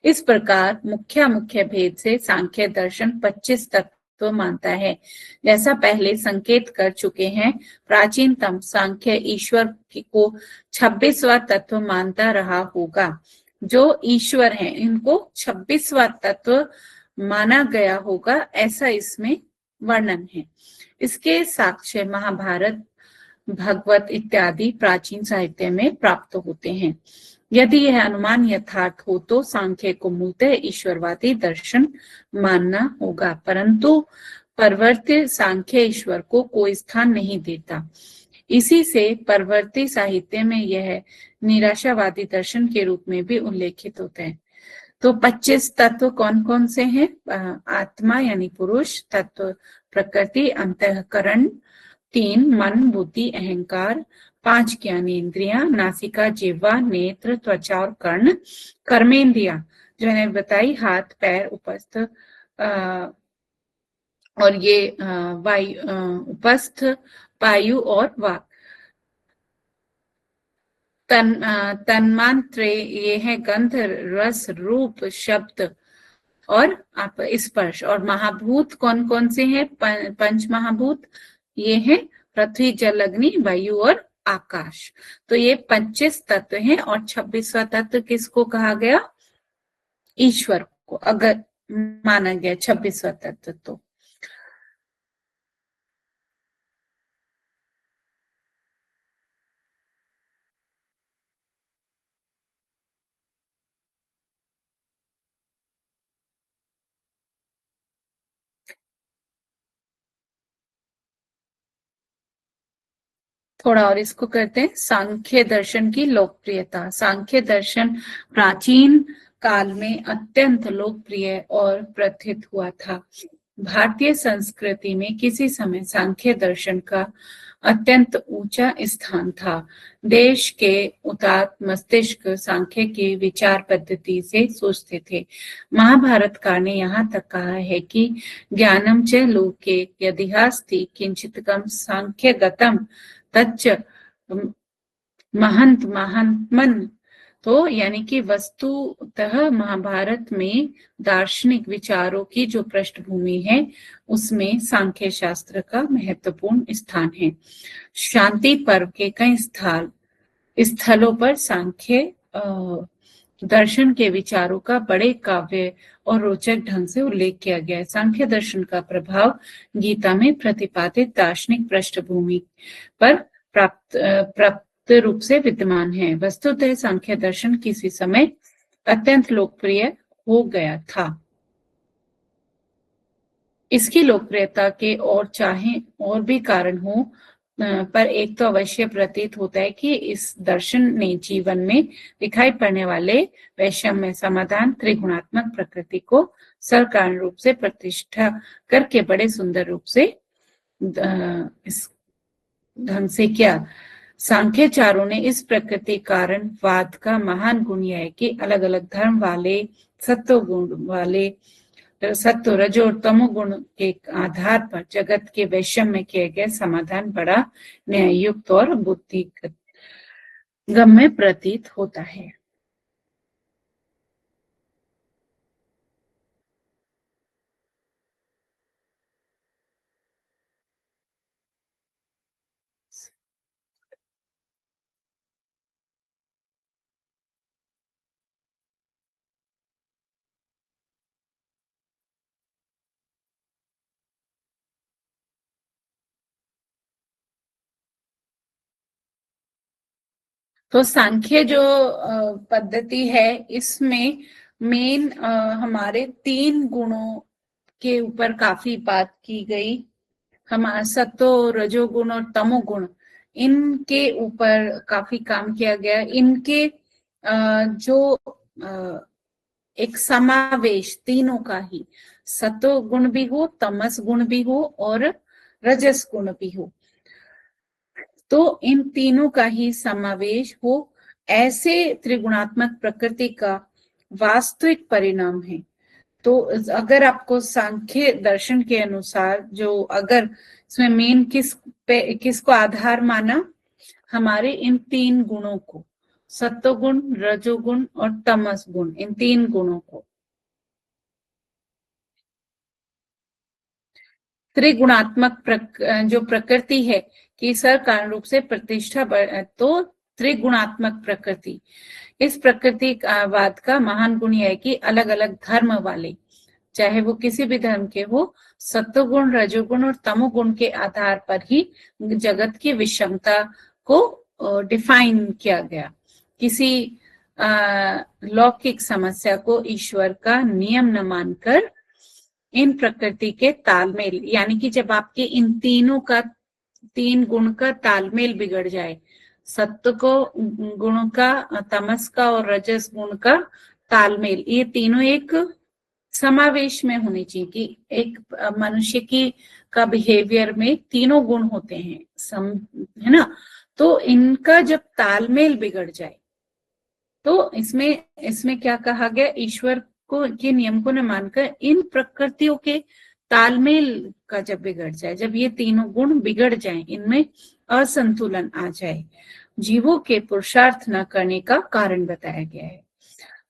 इस प्रकार मुख्य भेद से सांख्य दर्शन 25 तत्व मानता है। जैसा पहले संकेत कर चुके हैं, प्राचीनतम सांख्य ईश्वर को 26वां तत्व मानता रहा होगा। जो ईश्वर हैं इनको 26वां तत्व माना गया होगा, ऐसा इसमें वर्णन है। इसके साक्ष्य महाभारत, भगवत इत्यादि प्राचीन साहित्य में प्राप्त होते हैं। यदि यह अनुमान यथार्थ हो तो सांख्य को मूलतः ईश्वरवादी दर्शन मानना होगा, परंतु परवर्ती सांख्य ईश्वर को कोई स्थान नहीं देता। इसी से परवर्ती साहित्य में यह निराशावादी दर्शन के रूप में भी उल्लेखित होते हैं। तो 25 तत्व कौन कौन से हैं? आत्मा यानी पुरुष, तत्व प्रकृति, अंतःकरण, 3 मन, बुद्धि, अहंकार, 5 ज्ञानेन्द्रियां, नासिका, जिह्वा, नेत्र, त्वचा और कर्ण, कर्मेंद्रियां जो मैंने बताई, हाथ, पैर, उपस्थ और ये वायु, उपस्थ, वायु और वाक। तन्मात्र ये है गंध, रस, रूप, शब्द और आप स्पर्श। और महाभूत कौन कौन से हैं? पंच महाभूत ये हैं पृथ्वी, जल, अग्नि, वायु और आकाश। तो ये 25 तत्व हैं। और 26वां तत्व किसको कहा गया? ईश्वर को अगर माना गया 26वां तत्व। तो थोड़ा और इसको करते हैं। सांख्य दर्शन की लोकप्रियता। सांख्य दर्शन प्राचीन काल में अत्यंत लोकप्रिय और प्रथित हुआ था। भारतीय संस्कृति में किसी समय सांख्य दर्शन का अत्यंत ऊंचा स्थान था। देश के उदार मस्तिष्क सांख्य की विचार पद्धति से सोचते थे। महाभारतकार ने यहाँ तक कहा है कि ज्ञानम च लोके यदिहास्ति किंचितकम सांख्यगतम तच्च महंत महात्मन। तो यानी कि वस्तुतः महाभारत में दार्शनिक विचारों की जो पृष्ठभूमि है उसमें सांख्य शास्त्र का महत्वपूर्ण स्थान है। शांति पर्व के कई स्थलों पर सांख्य दर्शन के विचारों का बड़े काव्य और रोचक ढंग से उल्लेख किया गया है। सांख्य दर्शन का प्रभाव गीता में प्रतिपादित दार्शनिक पृष्ठभूमि पर प्राप्त रूप से विद्यमान है। वस्तुतः सांख्य दर्शन किसी समय अत्यंत लोकप्रिय हो गया था। इसकी लोकप्रियता के और चाहे और भी कारण हो, पर एक तो अवश्य प्रतीत होता है कि इस दर्शन ने जीवन में दिखाई पड़ने वाले वैषम्य समाधान त्रिगुणात्मक प्रकृति को सरकारण रूप से प्रतिष्ठा करके बड़े सुंदर रूप से इस ढंग से किया। सांख्यचारों ने इस प्रकृति कारण वाद का महान गुण यह है कि अलग अलग धर्म वाले सत्व गुण वाले सत्व रजो और तमोगुण के आधार पर जगत के वैषम्य में किए गए समाधान बड़ा न्याययुक्त और बुद्धिगम्य प्रतीत होता है। तो सांख्य जो पद्धति है इसमें मेन हमारे 3 गुणों के ऊपर काफी बात की गई। हमारा सत्व रजोगुण और तमोगुण, इनके ऊपर काफी काम किया गया। इनके जो एक समावेश तीनों का ही, सत्व गुण भी हो, तमस गुण भी हो और रजस गुण भी हो, तो इन तीनों का ही समावेश हो, ऐसे त्रिगुणात्मक प्रकृति का वास्तविक परिणाम है। तो अगर आपको सांख्य दर्शन के अनुसार जो अगर इसमें मेन किसको आधार माना, हमारे इन 3 गुणों को, सत्वगुण, रजोगुण और तमस गुण, इन 3 गुणों को त्रिगुणात्मक जो प्रकृति है कि सर कारण रूप से प्रतिष्ठा, तो त्रिगुणात्मक प्रकृति, इस प्रकृति वाद का महान गुण यह है कि अलग अलग धर्म वाले, चाहे वो किसी भी धर्म के हो, सत्वगुण, रजोगुण और तमोगुण के आधार पर ही जगत की विषमता को डिफाइन किया गया। किसी लौकिक समस्या को ईश्वर का नियम न मानकर इन प्रकृति के तालमेल, यानी कि जब आपके इन तीनों का, 3 गुण का तालमेल बिगड़ जाए, सत्व को गुणों का, तमस का और रजस गुण का तालमेल, ये तीनों एक समावेश में होनी चाहिए कि एक मनुष्य की का बिहेवियर में तीनों गुण होते हैं, है ना। तो इनका जब तालमेल बिगड़ जाए, तो इसमें क्या कहा गया, ईश्वर को के नियम को न मानकर इन प्रकृतियों के तालमेल का जब बिगड़ जाए, जब ये तीनों गुण बिगड़ जाए, इनमें असंतुलन आ जाए, जीवों के पुरुषार्थ न करने का कारण बताया गया है।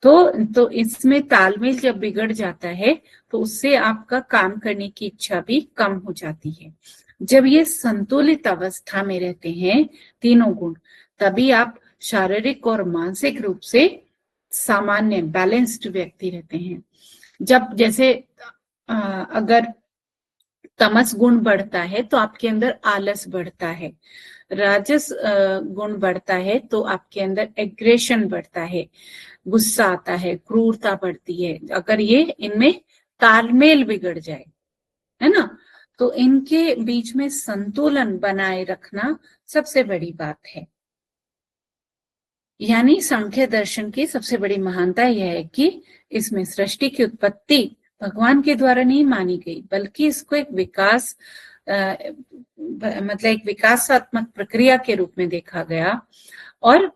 तो इसमें तालमेल जब बिगड़ जाता है तो उससे आपका काम करने की इच्छा भी कम हो जाती है। जब ये संतुलित अवस्था में रहते हैं तीनों गुण, तभी आप शारीरिक और मानसिक रूप से सामान्य बैलेंस्ड व्यक्ति रहते हैं। जब जैसे अगर तमस गुण बढ़ता है तो आपके अंदर आलस बढ़ता है, राजस गुण बढ़ता है तो आपके अंदर एग्रेशन बढ़ता है, गुस्सा आता है, क्रूरता बढ़ती है, अगर ये इनमें तालमेल बिगड़ जाए, है ना। तो इनके बीच में संतुलन बनाए रखना सबसे बड़ी बात है। यानी सांख्य दर्शन की सबसे बड़ी महानता यह है कि इसमें सृष्टि की उत्पत्ति भगवान के द्वारा नहीं मानी गई, बल्कि इसको एक विकास मतलब एक विकासात्मक प्रक्रिया के रूप में देखा गया। और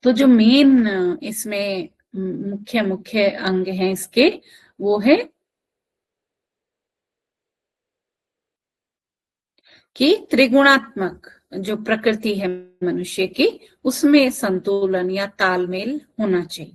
तो जो मेन इसमें मुख्य मुख्य अंग हैं इसके, वो है कि त्रिगुणात्मक जो प्रकृति है मनुष्य की, उसमें संतुलन या तालमेल होना चाहिए।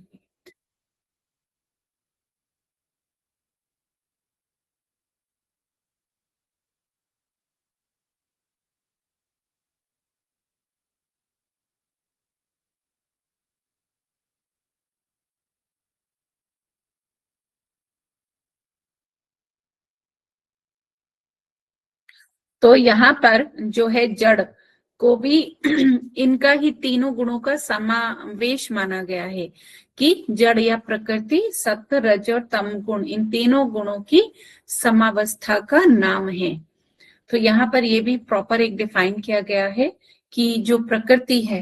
तो यहाँ पर जो है जड़ को भी इनका ही तीनों गुणों का समावेश माना गया है कि जड़ या प्रकृति, सत्व, रज और तम गुण, इन तीनों गुणों की समावस्था का नाम है। तो यहाँ पर ये भी प्रॉपर एक डिफाइन किया गया है कि जो प्रकृति है,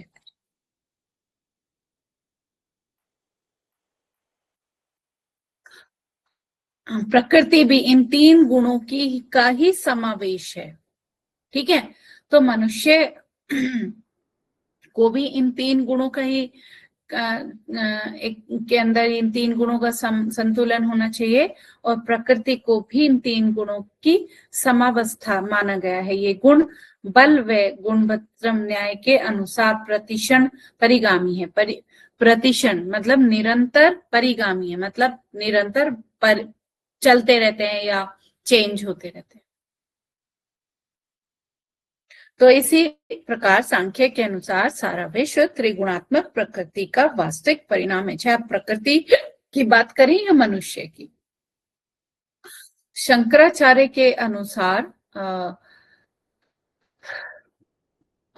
प्रकृति भी इन तीन गुणों की का ही समावेश है। ठीक है, तो मनुष्य को भी इन तीन गुणों का ही एक के अंदर इन तीन गुणों का संतुलन होना चाहिए, और प्रकृति को भी इन तीन गुणों की समावस्था माना गया है। ये गुण बल व गुणवत्रम न्याय के अनुसार प्रतिक्षण परिगामी है। प्रतिक्षण मतलब निरंतर, परिगामी है मतलब निरंतर पर चलते रहते हैं या चेंज होते रहते हैं। तो इसी प्रकार सांख्य के अनुसार सारा विश्व त्रिगुणात्मक प्रकृति का वास्तविक परिणाम है, चाहे आप प्रकृति की बात करें या मनुष्य की। शंकराचार्य के अनुसार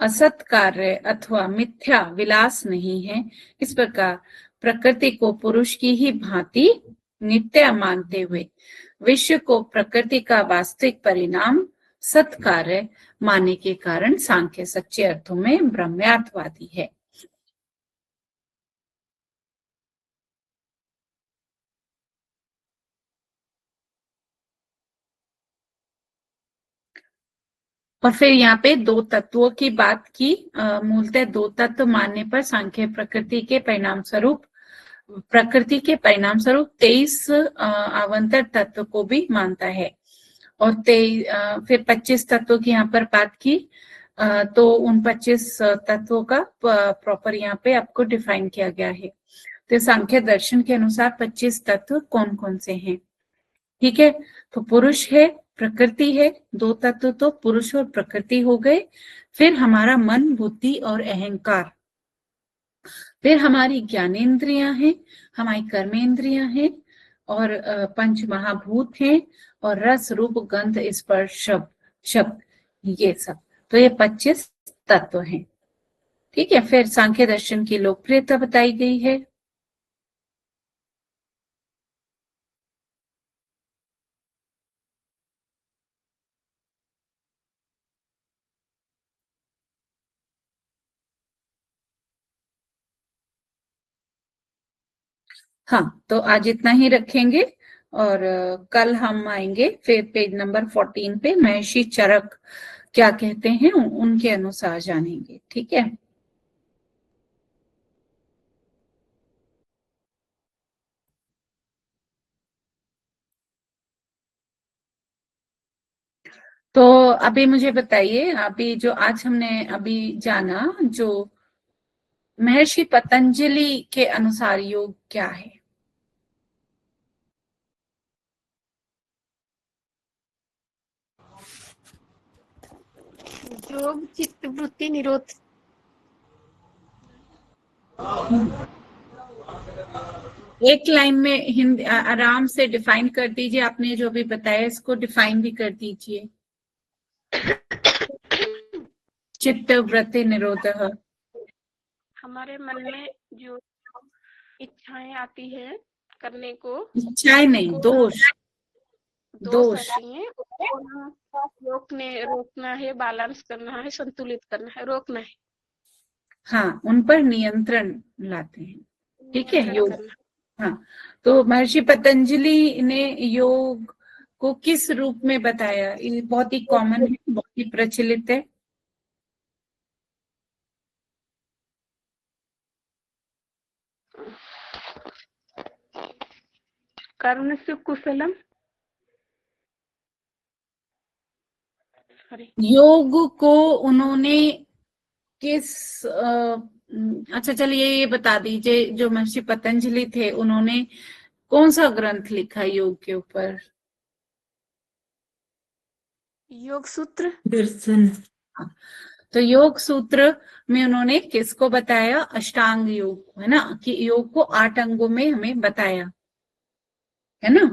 असत कार्य अथवा मिथ्या विलास नहीं है। इस प्रकार प्रकृति को पुरुष की ही भांति नित्य मानते हुए विश्व को प्रकृति का वास्तविक परिणाम सत्कार्य मानने के कारण सांख्य सच्चे अर्थों में ब्रह्मार्थवादी है। और फिर यहाँ पे दो तत्वों की बात की। मूलतः दो तत्व मानने पर सांख्य प्रकृति के परिणाम स्वरूप 23 अवंतर तत्व को भी मानता है। और फिर 25 तत्वों की यहाँ पर बात की। तो उन 25 तत्वों का प्रॉपर यहाँ पे आपको डिफाइन किया गया है। तो सांख्य दर्शन के अनुसार 25 तत्व कौन कौन से हैं? ठीक है, तो पुरुष है, प्रकृति है, दो तत्व तो पुरुष और प्रकृति हो गए। फिर हमारा मन, बुद्धि और अहंकार, फिर हमारी ज्ञानेंद्रियां हैं, हमारी कर्मेंद्रियां हैं, और पंच महाभूत हैं, और रस, रूप, गंध, स्पर्श, शब्द, ये सब। तो ये 25 तत्व हैं। ठीक है, फिर सांख्य दर्शन की लोकप्रियता बताई गई है। हाँ, तो आज इतना ही रखेंगे, और कल हम आएंगे फिर पेज नंबर 14 पे महर्षि चरक क्या कहते हैं उनके अनुसार जानेंगे। ठीक है, तो अभी मुझे बताइए, अभी जो आज हमने अभी जाना, जो महर्षि पतंजलि के अनुसार योग क्या है? योग चित्त वृत्ति निरोध। एक लाइन में हिंदी आराम से डिफाइन कर दीजिए। आपने जो भी बताया इसको डिफाइन भी कर दीजिए। चित्त वृत्ति निरोध। हमारे मन में जो इच्छाएं आती है करने को, इच्छाएं नहीं, दोष। दोष आती हैं उसको ना रोकना है, बैलेंस करना है, संतुलित करना है, रोकना है, हाँ, उन पर नियंत्रण लाते हैं। ठीक है, नियंत्रण योग। करना। हाँ, तो महर्षि पतंजलि ने योग को किस रूप में बताया? ये बहुत ही कॉमन है, बहुत ही प्रचलित है। कर्मसु कुशलम, सॉरी, योग को उन्होंने किस अच्छा चलिए ये बता दीजिए, जो महर्षि पतंजलि थे उन्होंने कौन सा ग्रंथ लिखा योग के ऊपर? योग सूत्र, दर्शन। तो योग सूत्र में उन्होंने किसको बताया? अष्टांग योग, है ना, कि योग को 8 अंगों में हमें बताया, है ना।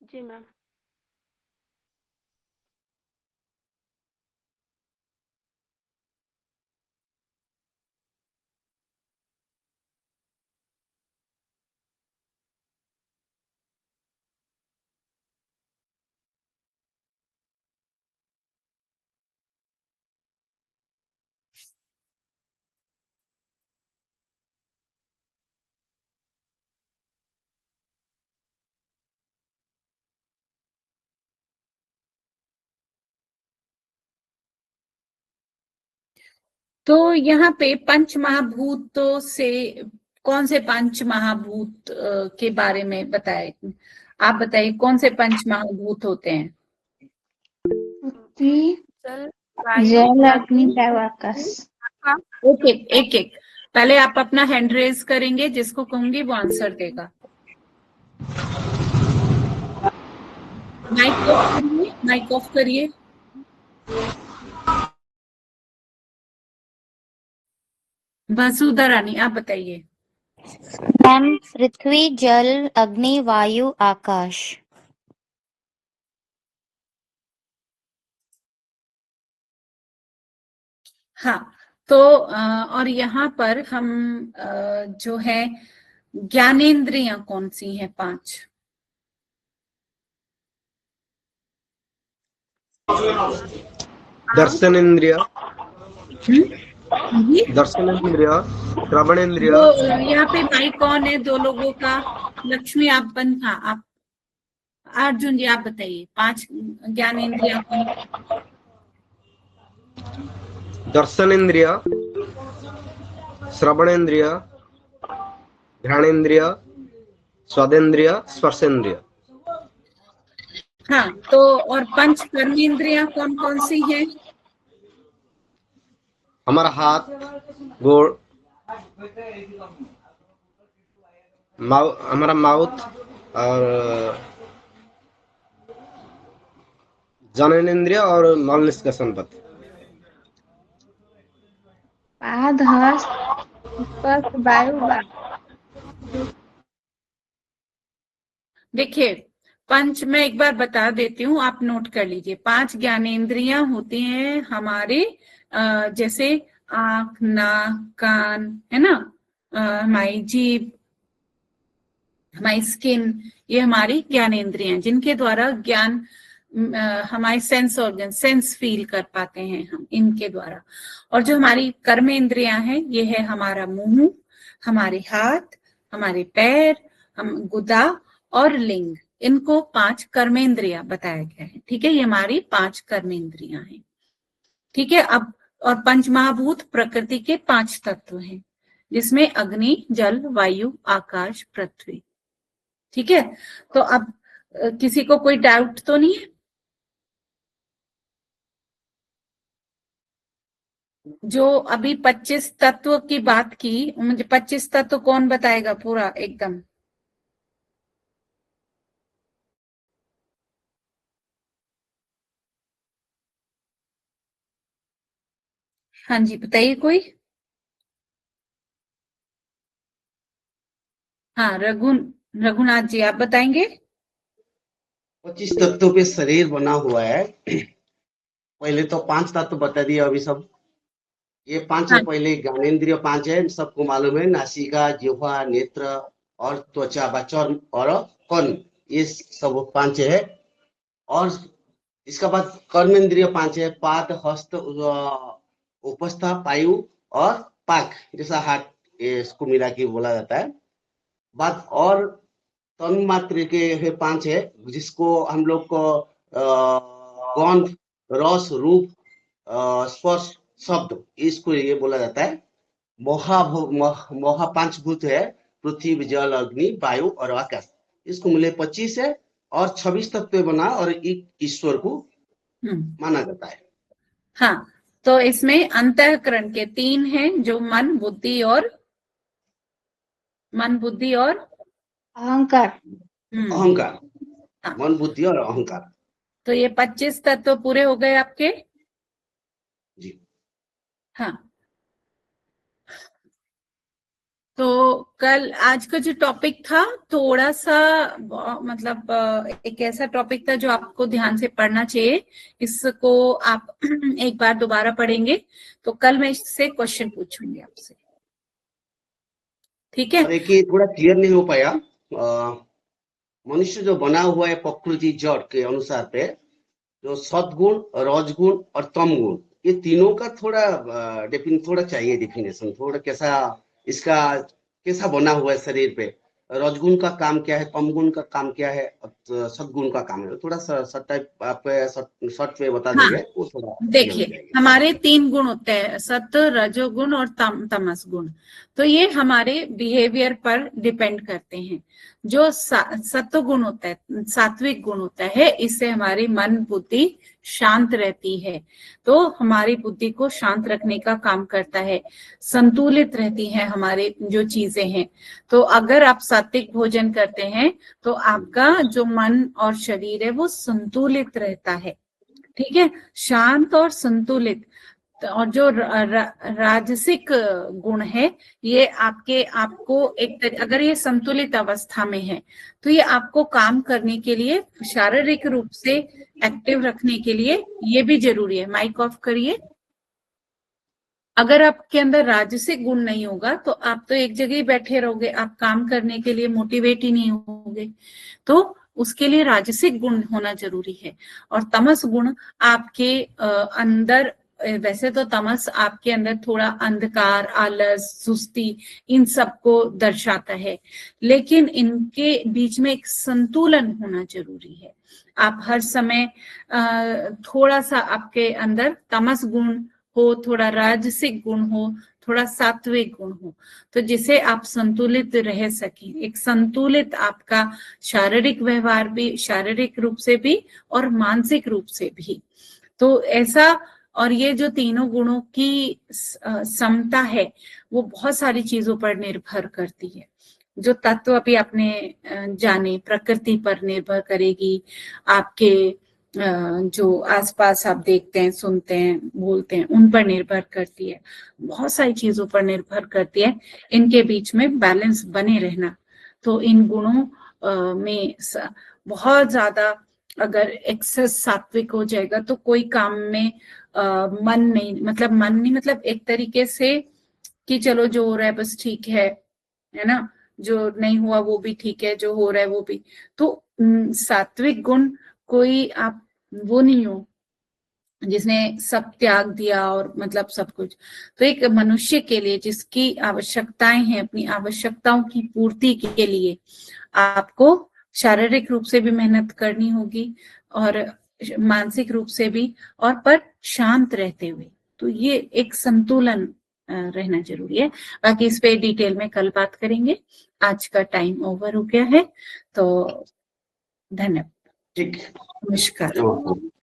जी मैम। तो यहाँ पे पंच महाभूतों से कौन से पंच महाभूत के बारे में बताए? आप बताइए कौन से पंच महाभूत होते हैं? पृथ्वी, जल, वायु, जल, अग्नि, अग्नि, वायु, आकाश। ओके, एक एक पहले आप अपना हैंड रेज करेंगे, जिसको कहूंगी वो आंसर देगा। माइक ऑफ करिए, माइक ऑफ करिए। वसुधा रानी, आप बताइए। मैम, पृथ्वी, जल, अग्नि, वायु, आकाश। हाँ, तो और यहाँ पर हम जो है ज्ञानेंद्रियां कौन सी हैं? 5। दर्शनेन्द्रिय, जी? दर्शनेन्द्रिय, श्रवणेन्द्रिय, वो यहाँ पे माइक ऑन है 2 लोगों का। लक्ष्मी आप बंद था। आप अर्जुन जी आप बताइए 5 ज्ञानेंद्रियां कौन? दर्शनेन्द्रिय, श्रवणेन्द्रिय, घ्राणेन्द्रिय, स्वादेन्द्रिय, स्पर्शेन्द्रिय। हाँ, तो और 5 कर्मेंद्रियां कौन कौन सी हैं? हमारा हाथ, गोड़, हमारा माउथ और जननेन्द्रिय और मल निष्कासन पथ। पाद, हस्त, स्पर्श, वायु। देखिए, पंच मैं एक बार बता देती हूँ, आप नोट कर लीजिए। 5 ज्ञानेंद्रियां होती हैं हमारे, जैसे आंख, नाक, कान, है ना, हमारी जीभ, हमारी स्किन, ये हमारी ज्ञानेंद्रियां, जिनके द्वारा ज्ञान हमारे सेंस ऑर्गन सेंस फील कर पाते हैं हम, इनके द्वारा। और जो हमारी कर्मेंद्रियां हैं, ये है हमारा मुंह, हमारे हाथ, हमारे पैर, हम गुदा और लिंग। इनको 5 कर्मेंद्रियां बताया गया है। ठीक है, ये हमारी 5 कर्मेंद्रियां हैं। ठीक है, अब और पंचमहाभूत प्रकृति के 5 तत्व हैं, जिसमें अग्नि, जल, वायु, आकाश, पृथ्वी। ठीक है, तो अब किसी को कोई डाउट तो नहीं है? जो अभी 25 तत्व की बात की, मुझे 25 तत्व कौन बताएगा पूरा एकदम? हाँ जी, बताइए कोई। हाँ, रघुनाथ जी आप बताएंगे। 25 तत्वों पे शरीर बना हुआ है। पहले तो 5 तत्व बता दिए अभी सब। ये 5 हाँ, है, पहले ज्ञानेन्द्रिय 5 है, सबको मालूम है, नासिका, जिह्वा, नेत्र और त्वचा व चर्म और कर्ण। ये सब 5 है। और इसका बाद कर्मेंद्रिय 5 है, पाद, हस्त, उपस्थ, पायु और पाक, जैसा हाथ, इसको मिला के बोला जाता है। बात और तन्मात्र के है 5 है, जिसको हम लोग को गंध, रस, रूप, स्पर्श, शब्द, इसको ये बोला जाता है। मोहा 5 भूत है, पृथ्वी, जल, अग्नि, वायु और आकाश। इसको मिले 25 है और 26 तत्व बना और एक ईश्वर को माना जाता है। हाँ, तो इसमें अंतःकरण के 3 हैं, जो मन, बुद्धि और अहंकार। अहंकार। हाँ। मन, बुद्धि और अहंकार। तो ये 25 तत्व पूरे हो गए आपके। जी हाँ, तो कल आज का जो टॉपिक था थोड़ा सा मतलब एक ऐसा टॉपिक था जो आपको ध्यान से पढ़ना चाहिए। इसको आप एक बार दोबारा पढ़ेंगे तो कल मैं इससे क्वेश्चन पूछूंगी आपसे, ठीक है? और एक ये थोड़ा क्लियर नहीं हो पाया, मनुष्य जो बना हुआ है प्रकृति जड़ के अनुसार पे, जो सद्गुण, रजगुण और तमगुण, ये तीनों का थोड़ा थोड़ा चाहिए डेफिनेशन, थोड़ा इसका कैसा बना हुआ है शरीर पे, रजगुण का काम क्या है, तमगुण का काम क्या है, सद्गुण का काम है, थोड़ा शॉर्ट पे बता देंगे। हाँ, वो थोड़ा देखिए हमारे 3 गुण होते हैं, सत्व, रजोगुण और तमस गुण। तो ये हमारे बिहेवियर पर डिपेंड करते हैं। जो सत्व गुण होता है, सात्विक गुण होता है, इससे हमारी मन बुद्धि शांत रहती है, तो हमारी बुद्धि को शांत रखने का काम करता है, संतुलित रहती है हमारे जो चीजें हैं। तो अगर आप सात्विक भोजन करते हैं तो आपका जो मन और शरीर है वो संतुलित रहता है, ठीक है, शांत और संतुलित। और जो राजसिक गुण है, ये आपको अगर ये संतुलित अवस्था में है तो ये आपको काम करने के लिए, शारीरिक रूप से एक्टिव रखने के लिए ये भी जरूरी है। माइक ऑफ करिए। अगर आपके अंदर राजसिक गुण नहीं होगा तो आप तो एक जगह ही बैठे रहोगे, आप काम करने के लिए मोटिवेट ही नहीं होगे। तो उसके लिए राजसिक गुण होना जरूरी है। और तमस गुण आपके अंदर, वैसे तो तमस आपके अंदर थोड़ा अंधकार, आलस, सुस्ती, इन सब को दर्शाता है, लेकिन इनके बीच में एक संतुलन होना जरूरी है। आप हर समय थोड़ा सा आपके अंदर तमस गुण हो, थोड़ा राजसिक गुण हो, थोड़ा सात्विक गुण हो, तो जिसे आप संतुलित रह सके, एक संतुलित आपका शारीरिक व्यवहार भी, शारीरिक रूप से भी और मानसिक रूप से भी। तो ऐसा, और ये जो तीनों गुणों की समता है वो बहुत सारी चीजों पर निर्भर करती है। जो तत्व अभी आपने जाने, प्रकृति पर निर्भर करेगी, आपके जो आसपास आप देखते हैं, सुनते हैं, बोलते हैं, उन पर निर्भर करती है, बहुत सारी चीजों पर निर्भर करती है। इनके बीच में बैलेंस बने रहना। तो इन गुणों में बहुत ज्यादा अगर एक्सेस सात्विक हो जाएगा तो कोई काम में मन नहीं, मतलब एक तरीके से कि चलो जो हो रहा है बस ठीक है ना, जो नहीं हुआ वो भी ठीक है, जो हो रहा है वो भी। तो सात्विक गुण कोई आप वो नहीं हो जिसने सब त्याग दिया और मतलब सब कुछ। तो एक मनुष्य के लिए जिसकी आवश्यकताएं हैं, अपनी आवश्यकताओं की पूर्ति के लिए आपको शारीरिक रूप से भी मेहनत करनी होगी और मानसिक रूप से भी, और पर शांत रहते हुए। तो ये एक संतुलन रहना जरूरी है। बाकी इस पे डिटेल में कल बात करेंगे। आज का टाइम ओवर हो गया है, तो धन्यवाद। ठीक, नमस्कार।